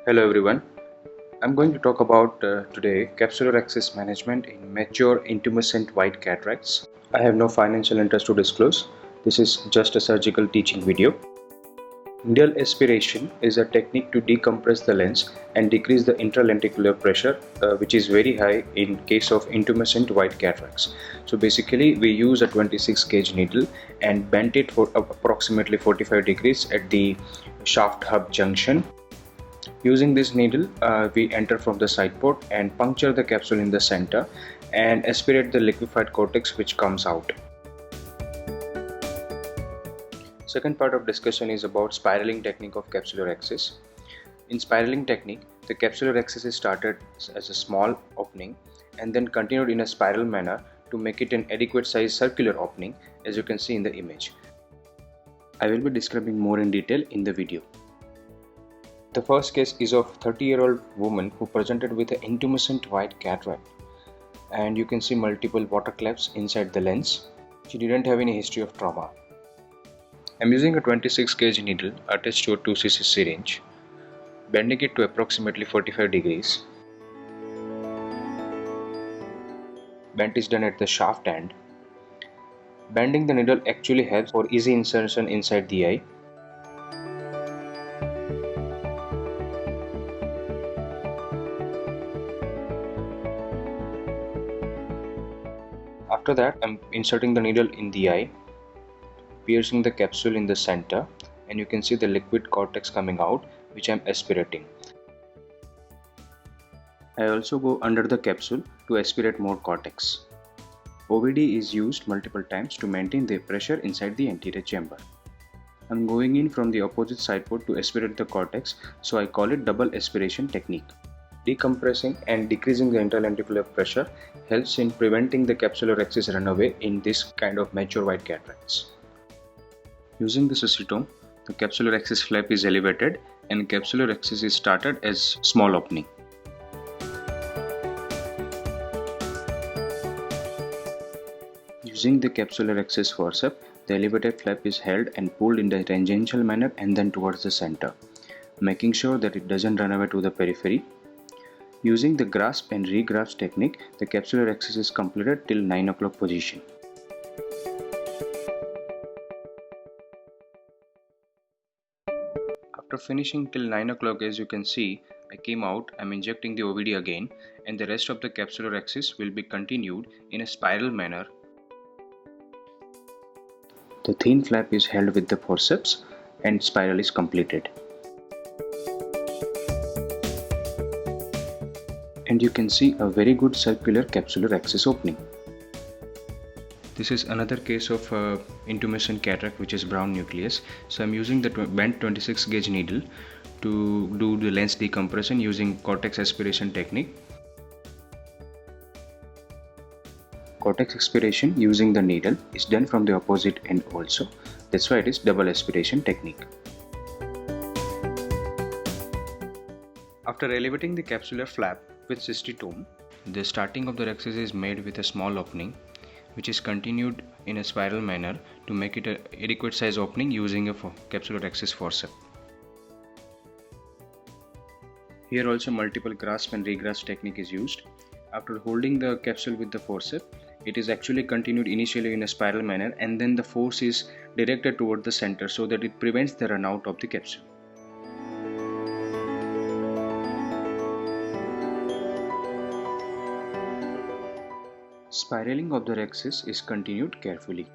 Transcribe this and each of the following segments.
Hello everyone. I'm going to talk about today capsular access management in mature intumescent white cataracts. I have no financial interest to disclose. This is just a surgical teaching video. Needle aspiration is a technique to decompress the lens and decrease the intralenticular pressure, which is very high in case of intumescent white cataracts. So basically, we use a 26 gauge needle and bend it for approximately 45 degrees at the shaft hub junction. Using this needle, we enter from the side port and puncture the capsule in the center and aspirate the liquefied cortex which comes out. Second part of discussion is about spiraling technique of capsular access. In spiraling technique, the capsular access is started as a small opening and then continued in a spiral manner to make it an adequate size circular opening, as you can see in the image. I will be describing more in detail in the video. The first case is of 30-year-old woman who presented with an intumescent white cataract, and you can see multiple water clefts inside the lens. She didn't have any history of trauma. I'm using a 26 gauge needle attached to a 2cc syringe, bending it to approximately 45 degrees. Bend is done at the shaft end. Bending the needle actually helps for easy insertion inside the eye. After that, I'm inserting the needle in the eye, piercing the capsule in the center, and you can see the liquid cortex coming out, which I'm aspirating. I also go under the capsule to aspirate more cortex. OVD is used multiple times to maintain the pressure inside the anterior chamber. I'm going in from the opposite side port to aspirate the cortex, so I call it double aspiration technique. Decompressing and decreasing the intralenticular pressure helps in preventing the capsular access runaway in this kind of mature white cataracts. Using the cystotome, the capsular access flap is elevated and capsular access is started as small opening. Using the capsular access forceps, the elevated flap is held and pulled in the tangential manner and then towards the center, making sure that it doesn't run away to the periphery. Using the grasp and regrasp technique, the capsular access is completed till 9 o'clock position. After finishing till 9 o'clock, as you can see, I came out, I'm injecting the OVD again, and the rest of the capsular access will be continued in a spiral manner. The thin flap is held with the forceps and spiral is completed. And you can see a very good circular capsular access opening. This is another case of intumescent cataract, which is brown nucleus. So I'm using the bent 26 gauge needle to do the lens decompression using cortex aspiration technique. Cortex aspiration using the needle is done from the opposite end also. That's why it is double aspiration technique. After elevating the capsular flap with cystotome, the starting of the access is made with a small opening, which is continued in a spiral manner to make it an adequate size opening using a capsular access forceps. Here also multiple grasp and regrasp technique is used. After holding the capsule with the forceps, it is actually continued initially in a spiral manner and then the force is directed toward the center so that it prevents the run out of the capsule. Spiraling of the axis is continued carefully.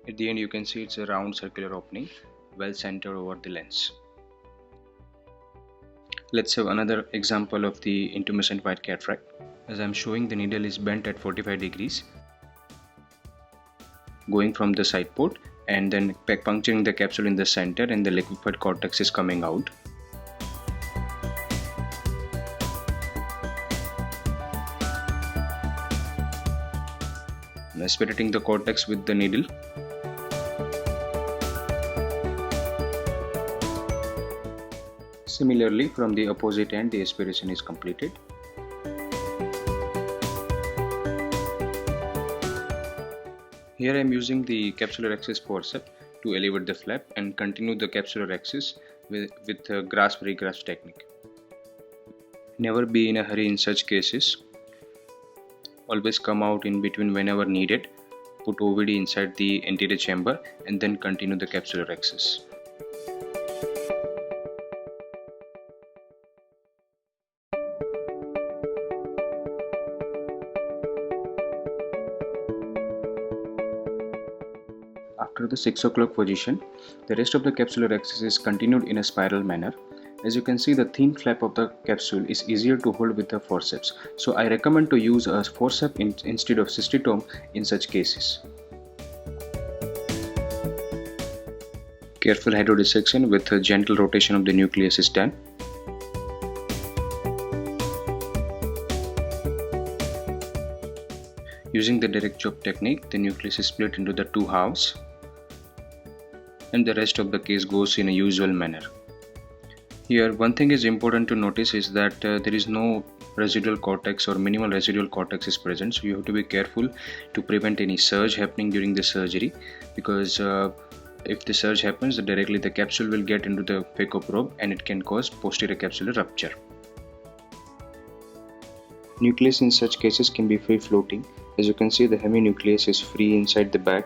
At the end you can see it's a round circular opening, well centered over the lens. Let's have another example of the intumescent white cataract. As I'm showing, the needle is bent at 45 degrees, going from the side port and then puncturing the capsule in the center and the liquefied cortex is coming out. I'm aspirating the cortex with the needle. Similarly, from the opposite end, the aspiration is completed. Here I am using the capsular access forceps to elevate the flap and continue the capsular access with the grasp regrasp technique. Never be in a hurry in such cases. Always come out in between whenever needed. Put OVD inside the anterior chamber and then continue the capsular access. After the 6 o'clock position, the rest of the capsular access is continued in a spiral manner. As you can see, the thin flap of the capsule is easier to hold with the forceps, so I recommend to use a forceps instead of cystitome in such cases. Careful hydrodissection with a gentle rotation of the nucleus is done. Using the direct chop technique, the nucleus is split into the two halves and the rest of the case goes in a usual manner. Here one thing is important to notice is that there is no residual cortex or minimal residual cortex is present, so you have to be careful to prevent any surge happening during the surgery, because if the surge happens, directly the capsule will get into the phacoprobe and it can cause posterior capsular rupture. Nucleus in such cases can be free floating. As you can see, the heminucleus is free inside the bag,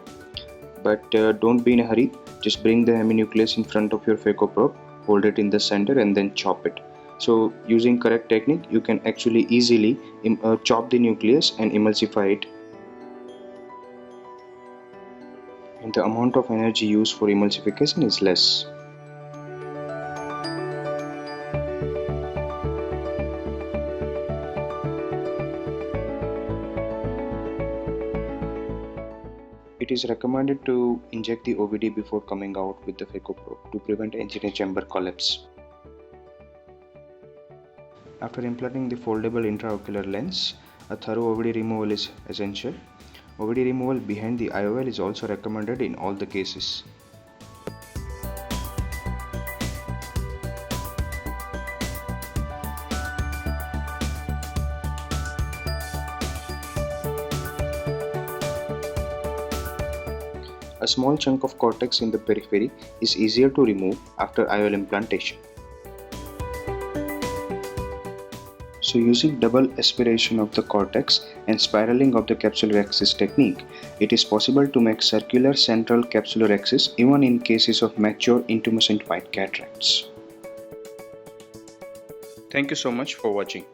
but don't be in a hurry. Just bring the heminucleus in front of your phacoprobe, hold it in the center and then chop it. So using correct technique, you can actually easily chop the nucleus and emulsify it. And the amount of energy used for emulsification is less. It is recommended to inject the OVD before coming out with the phacoprobe to prevent anterior chamber collapse. After implanting the foldable intraocular lens, a thorough OVD removal is essential. OVD removal behind the IOL is also recommended in all the cases. A small chunk of cortex in the periphery is easier to remove after IOL implantation. So using double aspiration of the cortex and spiraling of the capsular access technique, it is possible to make circular central capsular access even in cases of mature intumescent white cataracts. Thank you so much for watching.